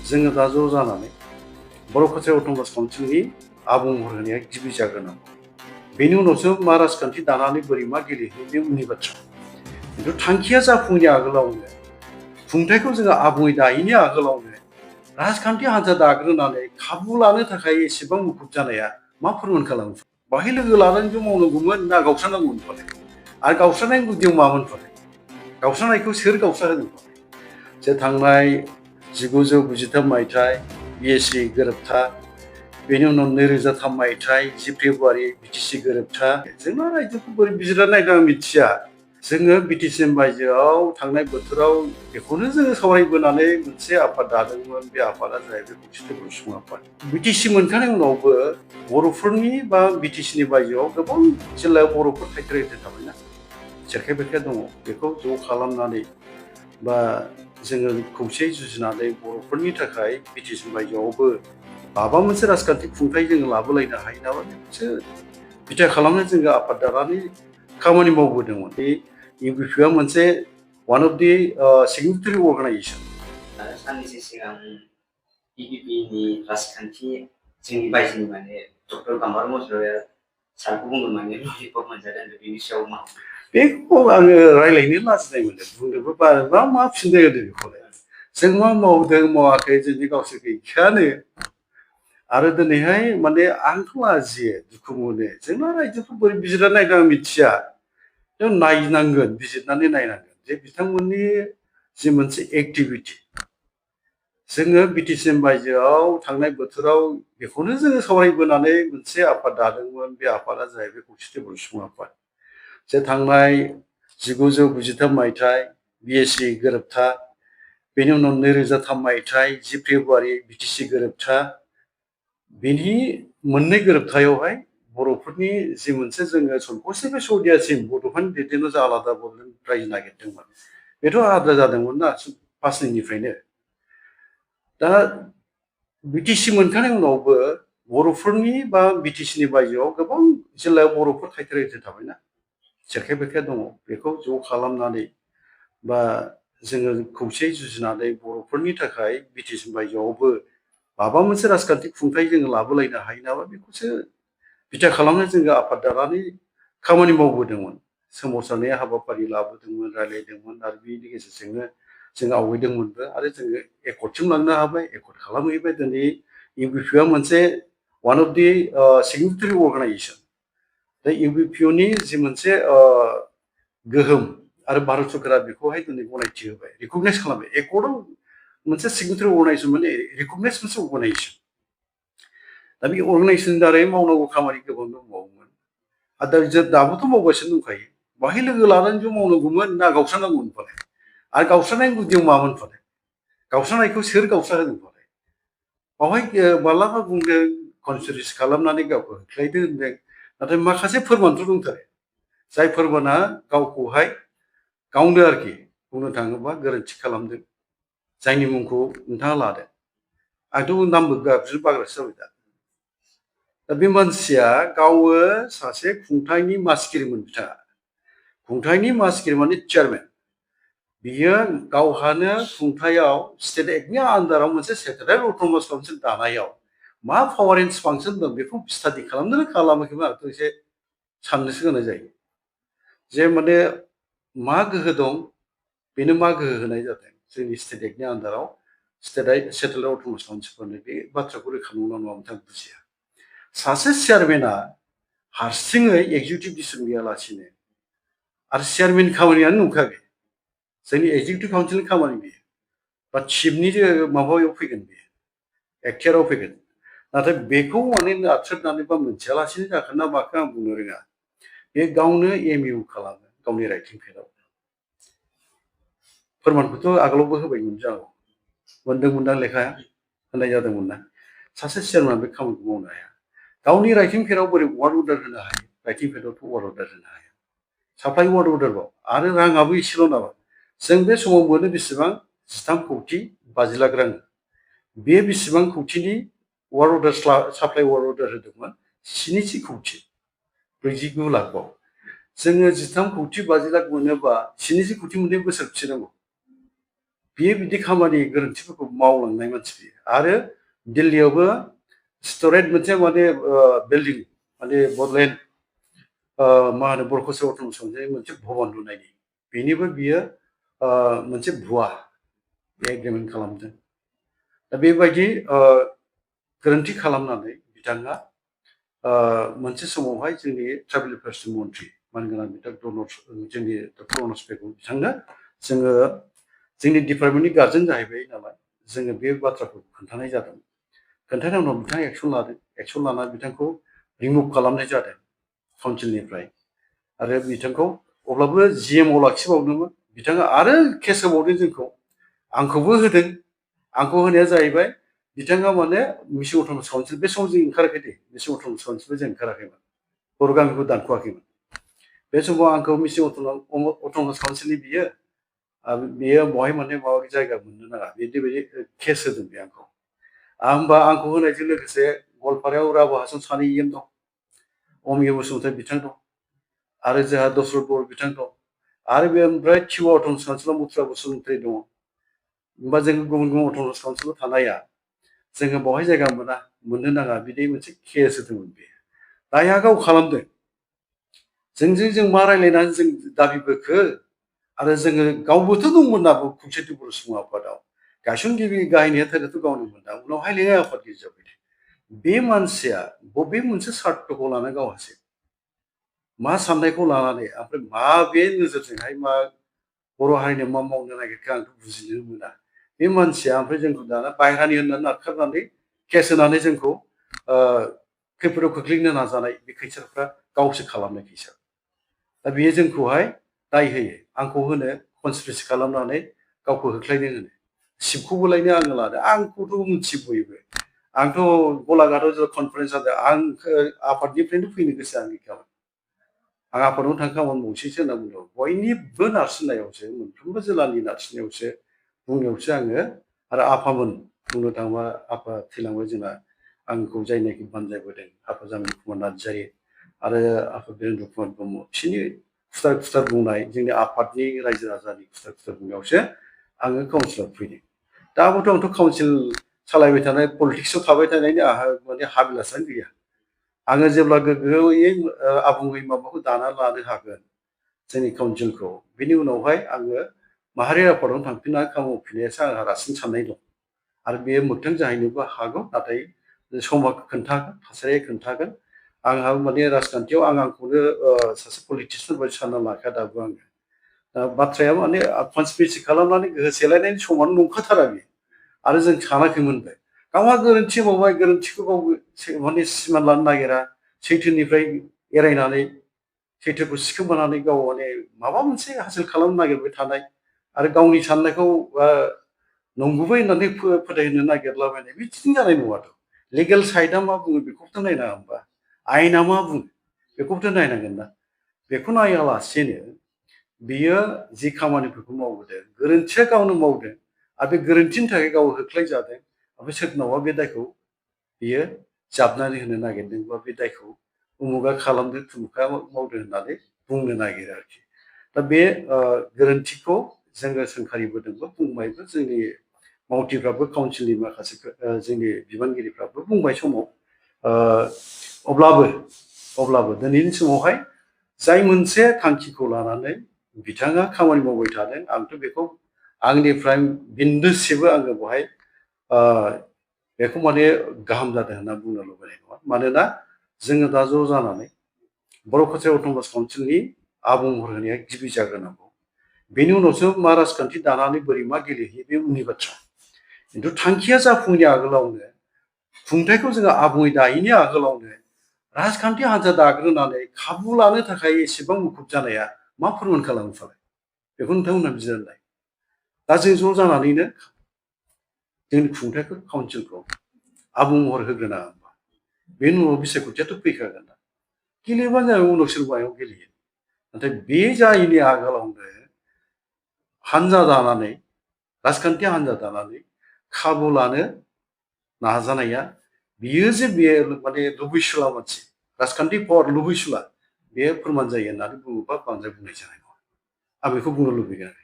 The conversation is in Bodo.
जोङो दा ज' जानानै बर' कचारि अट'नमास काउन्सिलनि आबुं महर होनाया गिबि जाग्रोनांगौ। बेनि उनावसो मा राजखान्थि दानानै बोरै मा गेलेहैयो बे उननि बाथ्रा। खिन्थु थांखिया जाफुङैनि आगोलावनो खुंथायखौ जोङो आबुङै दायैनि आगोलावनो राजखान्थि हान्जा दाग्रोनानै खाबु लानो थाखाय एसेबां मुखुब जानाया मा फोरमान खालामो? बाहाय लोगो लानानै ज' मावनांगौमोन ना गावस्रानांगौमोन फालाय? आरो गावस्रानायनि गुदियाव मामोन फालाय? गावस्रानायखौ सोर गावस्राहोदों फालाय? जे थांनाय 1993 मायथाइ BSc गोरोबथा, बेनि उनाव 2003 मायथाइ 10 फेब्रुआरि BTC गोरोबथा, जोंना रायजोखौ बोरै बिजिरना नायदों आं मिथिया। जोङो BTC बायजोआव थांनाय बोथोराव बेखौनो जोङो सावरायबोनानै मोनसे आफाद दादोंमोन। बे आफादा जाहैबाय खौसेथि बर' सुबुं आफाद। BTC मोनखांनायनि उनावबो बर'फोरनि बा BTCनि बायजोआव गोबां जिल्लायाव बर'फोर थाइथेर थाबायना सेरखाय बेरखाय दङ। बेखौ ज' खालामनानै बा जोङो खौसेयै जुजिनानै बर'फोरनि थाखाय BTC बायजोआवबो माबा मोनसे राजखान्थि खुंथाय जोङो लाबोलायनो हायो नामा बेखौसो बिथा खालामनो जोङो आफाद दानानै खामानि मावबोदोंमोन। बे UBPआ मोनसे one of the significant organisation. साननैसो सिगां UBPनि राजखान्थि जोंनि बायजोनि माने डक्टर गाम्बारू मजुराया सारखौ बुंदों माने ललिपप मोनजादों बेनि सायाव मा? बेखौ आङो रायलायनो लाजिनाय मोनो। बुंनोबो बारा मा फिननाय होदों बेखौलाय? जों मा मावदों मावाखै जोंनि गावसोर गैखायानो। आरो दिनैहाय माने आंथ' लाजियो, दुखु मोनो। जोंना रायजोखौ बोरै बिजिरना नायदों आं मिथिया। जों नायनांगोन, बिजिरनानै नायनांगोन जे बिथांमोननि जि मोनसे एक्टिभिटि, जोङो BTC बायजोआव थांनाय बोथोराव बेखौनो जोङो सावरायबोनानै मोनसे आफाद दादोंमोन। बे आफादा जाहैबाय खौसेथि बर' सुबुं आफाद। जे थांनाय 1993 मायथाइ BSc गोरोबथा, बेनि उनाव 2003 मायथाइ 10 फेब्रुआरि BTC गोरोबथा, बेनि मोननै गोरोबथायावहाय बर'फोरनि जि मोनसे जोङो संकसनिफ्राय सदियासिम बड'फानि दैदेननो जा आलादा बड'लेण्ड रायजो नागिरदोंमोन, बेथ' आद्रा जादोंमोन ना फार्स्टनिफ्रायनो। दा BTC मोनखांनायनि उनावबो बर'फोरनि बा BTCनि बायजोआव गोबां जिल्लायाव बर'फोर थाइथेर थाबायना सेरखाय बेरखाय दङ। बेखौ ज' खालामनानै बा जोङो खौसेयै जुजिनानै बर'फोरनि थाखाय BTC बायजोआवबो माबा मोनसे राजखान्थि खुंथाय जोङो लाबोलायनो हायो नामा बेखौसो बिथा खालामनो जोङो आफाद दानानै खामानि मावबोदोंमोन। सोमावसारनाय हाबाफारि लाबोदोंमोन, रायलायदोंमोन आरो बेनि गेजेरजोंनो जों आवगायदोंमोनबो आरो जोङो एकर्डसिम लांनो हाबाय, एकर्ड खालामहैबाय। दिनै UBPआ मोनसे one of the significant organisation. दा UBPनि जि मोनसे गोहोम आरो भारत सरकारा बेखौहाय दिनै गनायथि होबाय, रिकगनाइज खालामबाय। एकर्डआव मोनसे सिगनिफिकेन्ट अर्गानाइजेसन माने रिकगनाइज मोनसे अर्गानाइजेसन। दा बे अर्गानाइजेसननि दारै मावनांगौ खामानि गोबां दंबावोमोन। आरो दाबोथ' मावगासिनो दंखायो। बाहाय लोगो लानानै ज' मावनांगौमोन ना गावस्रानांगौमोन फालाय? आरो गावस्रानायनि गुदियाव मामोन फालाय? गावस्रानायखौ सोर गावस्राहोदों फालाय? बावहाय मालाबा बुंदों कनस्पिरेसि खालामनानै गावखौ होख्लायदो होनदों। नाथाय माखासे फोरमानथ' दंथारो, जाय फोरमाना गावखौहाय गावनो आरोखि बुंनो थाङोबा गोरोन्थि खालामदों, जायनि मुंखौ नोंथाङा लादों। आंथ' नामबो गाबज्रिनो बाग्रासो जाबाय दा। दा बे मानसिया गावो सासे खुंथायनि मासिगिरिमोन बिथाङा। खुंथायनि मासिगिरि माने चेयारमेन। बियो गावहानो खुंथायाव स्टेट एक्टनि आन्दाराव मोनसे सेटेलाइट अट'नमास काउन्सिल दानायाव मा पावार एन्ड फांसन दं बेखौ स्टाडि खालामदोंना खालामाखैमोन आंथ' एसे साननोसो गोनां जायो। जे माने मा गोहो दं, बेनो मा गोहो होनाय जादों जोंनि स्टेट एक्टनि आन्दाराव सेटेलाइट अट'नमास काउन्सिलफोरनो, बे बाथ्राखौ रोखा नंगौना नङा नोंथां बुजिया। सासे चेयारमेना हारसिङै एक्जिकिउटिभ डिसिसन गैयालासिनो, आरो चेयारमेन खामानियानो नंखा बे, जोंनि एक्जिकिउटिभ काउन्सिलनि खामानि बेयो, बा चिफनि माबायाव फैगोन बेयो, एक्टियाराव फैगोन। नाथाय बेखौ माने नारथ्रोदनानै बा मोनथियालासिनो जाखो ना माखो आं बुंनो रोङा। बे गावनो MU खालामो गावनि राइटिं पेडआव। फोरमानखौथ' आगोलावबो होबायमोन जानांगौ, मोनदोंमोनदां लेखा होनाय जादोंमोन ना। सासे चेयारमेन बे खामानिखौ मावनो हाया। गावनि राइटिं पेडआव बोरै वार्ड अर्डार होनो हायो? राइटिं पेडआवथ' वार्ड अर्डार होनो हाया। साप्लाइ वार्ड अर्डारबाव आरो राङाबो एसेल' नामा? जों बे समाव मोनो बेसेबां? 13 कौटि 50 लाख रां। बे बेसेबां कौटिनि ward order supply ward order होदोंमोन? 70 कौटि 49 लाखबाव। जोङो 13 कौटि 50 लाख मोनोबा 70 कौटि मोननो बोसोर बेसे नांगौ? बियो बिदि खामानि गोरोन्थिफोरखौ मावलांनाय मानसि बियो। आरो दिल्लीयावबो स्टरेट मोनसे माने बिल्डिं माने बडलेण्ड मा होनो बर' कसारि अट'नमास काउन्सिलनि मोनसे भवन लुनायनि बेनिबो बियो मोनसे भुवा एग्रिमेन्ट खालामदों। दा बेबायदि गोरोन्थि खालामनानै बिथाङा मोनसे समावहाय जोंनि ट्राइबेल एफेयार्सनि मन्थ्रि मानगोनां बिथां जोंनि डक्टर अनस पेगु बिथांनो जोङो जोंनि डिपार्टमेन्टनि गार्जेन जाहैबाय नालाय जोङो बे बाथ्राखौ खोन्थानाय जादों। खोन्थानायनि उनाव बिथाङा एक्सन लादों। एक्सन लानानै बिथांखौ रिमुभ खालामनाय जादों काउन्सिलनिफ्राय। आरो बिथांखौ अब्लाबो जिएमआव लाखिबावदोंमोन। बिथाङा आरो केस होबावदों जोंखौ। आंखौबो होदों। आंखौ होनाया जाहैबाय बिथाङा माने मिसिं अट'नमास काउन्सिल बे समाव जों ओंखाराखै दे मिसिं अट'नमास काउन्सिलबो जों ओंखाराखैमोन। बर' गामिखौ दानख'वाखैमोन। बे समाव आंखौ मिसिं अट'नमास काउन्सिलनि बियो बहाय माने माबा जायगा मोननो नाङा बिदि केस होदों बे आंखौ। होमबा आंखौ होनायजों लोगोसे गवालपारायाव राभा हासन सानै इएम दं। अमिय बसुमतारी बिथां दं। आरो जोंहा दशरथ बर' बिथां दं। आरो बे ओमफ्राय टिवा अट'नमास काउन्सिलाव मुथुरा बसुमतारी दङ। होमबा जों गुबुन गुबुन अट'नमास काउन्सिलाव थानाया जोङो बहाय जायगा मोननो नाङा बिदि मोनसे केस होदोंमोन बे। दाया गाव खालामदों। जों मा रायज्लायनानै जों दाबि बोखो आरो जोङो गावबोथ' दंमोन ना खौसेथि बर' सुबुं आफादाव गायसनगिरि गाहाय नेहाथारियाथ' गावनोमोन ना उनावहाय लेङाइ आफादगिरि जाबाय। बे मानसिया बबे मोनसे सार्थखौ लानानै गावहासो मा साननायखौ लानानै ओमफ्राय माबे नोजोरजोंहाय मा बर' हारिनो मा मावनो नागिरखो आंथ' बुजिनो मोना। बे मानसिया ओमफ्राय जोंखौ दाना बायह्रानि होननानै नारखारनानै केस होनानै जोंखौ खैफोदाव खोख्लैनो नाजानाय बे खैसारफ्रा गावसो खालामनाय खैसार। दा बेयो जोंखौहाय दाय होयो। आंखौ होनो कनस्पिरेसि खालामनानै गावखौ होख्लायनो होनो। सिटखौबोलायनो आङो लादों। आंखौथ' मिथियो बयबो। आंथ' गलाघाटआव जेब्ला कनफारेन्स जादों आं आफादनिफ्रायनो फैनो गोसो आंनि खामानि। आं आफादावनो थांनो खामानि मावसैसो होनना बुंदों। बयनिबो नारसिननायावसो मोनफ्रोमबो जिल्लानि नारसिननायावसो बुंनायावसो आङो आरो आफामोन बुंनो थाङोबा आफा थैलांबाय जोंना आंखौ जायनाखि बानजायबोदों आफा जामिल कुमार नार्जारि आरो आफा बिरेन्द्र कुमार ब्रह्म बिसोरनि खुथार बुंनाय जोंनि आफादनि रायजो राजानि खुथार बुंनायावसो आङो काउन्सिलाव फैदों। दाबोथ' आंथ' काउन्सिल सालायबाय थानाय पलिटिक्सआव थाबाय थानायनि आंहा माने हाबिलासआनो गैया। आङो जेब्ला गोग्गोयै आबुङै माबाखौ दाना लानो हागोन जोंनि काउन्सिलखौ बिनि उनावहाय आङो माहारियारि आफादावनो थांफिननानै खामानि मावफिननायासो आंहा रासिन साननाय दं। आरो बेयो मोगथां जाहैनोबो हागौ। नाथाय समा खोन्थागोन थासारिया खोन्थागोन। आंहा माने राजखान्थियाव आंखौनो सासे पलिटिसियान बायदि सानना लाखाया दाबो आङो। दा बाथ्राया माने कनस्पिरेसि खालामनानै गोहो सेलायनायनि समानो नंखाथारा बेयो। आरो जों सानाखैमोनबो। गावहा गोरोन्थि मावबाय गोरोन्थिखौ गाव माने सिमान लानो नागिरा। सैथोनिफ्राय एरायनानै सैथोखौ सिखोमानानै गाव माने माबा मोनसे हासिल खालामनो नागिरबाय थानाय आरो गावनि साननायखौ नंगुबै होननानै फोथायहोनो नागिरलाबायनाय बिदिनो जानाय नङाथ'। लिगेल साइडआ मा बुङो बेखौथ' नायनाङा होमबा? आयेना मा बुङो बेखौबोथ' नायनांगोन ना। बेखौ नायालासेनो बियो जि खामानिफोरखौ मावबोदों गोरोन्थिया गावनो मावदों आरो बे गोरोन्थिनि थाखाय गाव होख्लायजादों। ओमफ्राय सोरनावबा बे दायखौ बियो जाबनानै होनो नागिरदों बा बे दायखौ उमुगा खालामदों थुमुगा मावदों होननानै बुंनो नागिरो आरोखि। दा बे गोरोन्थिखौ जोङो सोंखारिबोदोंबो बुंबायबो जोंनि मावथिफ्राबो काउन्सिलनि माखासे जोंनि बिबानगिरिफ्राबो बुंबाय समाव। अब्लाबो दिनैनि समावहाय जाय मोनसे थांखिखौ लानानै बिथाङा खामानि मावबाय थादों आंथ' बेखौ आंनिफ्राय बिन्दोसेबो आङो बेवहाय बेखौ माने गाहाम जादों होनना बुंनो लुबैनाय नङा। मानोना जोङो दा ज' जानानै बर' कसारि अट'नमास काउन्सिलनि आबुं महर होनाया गिबि जाग्रोनांगौ। बेनि उनावसो मा राजखान्थि दानानै बोरै मा गेलेहैयो बे उननि बाथ्रा। खिन्थु थांखिया जाफुङैनि आगोलावनो खुंथायखौ जोङो आबुङै दायैनि आगोलावनो राजखान्थि हान्जा दाग्रोनानै खाबु लानो थाखाय एसेबां मुखुब जानाया मा फोरमान खालामो फालाय? बेखौ नोंथांमोनहा बिजिरनानै नाय। दा जों ज' जानानैनो जोंनि खुंथायखौ काउन्सिलखौ आबुं महर होग्रोनाङा होमबा? बेनि उनाव बिसायख'थियाथ' फैखागोन ना। गेलेयोबा जों उनाव सोर मायाव गेलेयो। नाथाय बे जायैनि आगोलावनो हान्जा दानानै राजखान्थि हान्जा दानानै खाबु लानो नाजानाया बियो जे बेयो माने लुबैसुला मानसि राजखान्थि पावार लुबैसुला बे फोरमान जायो होननानै बुङोबा बांद्राय बुंनाय जानाय नङा। आं बेखौ बुंनो लुबैगोन।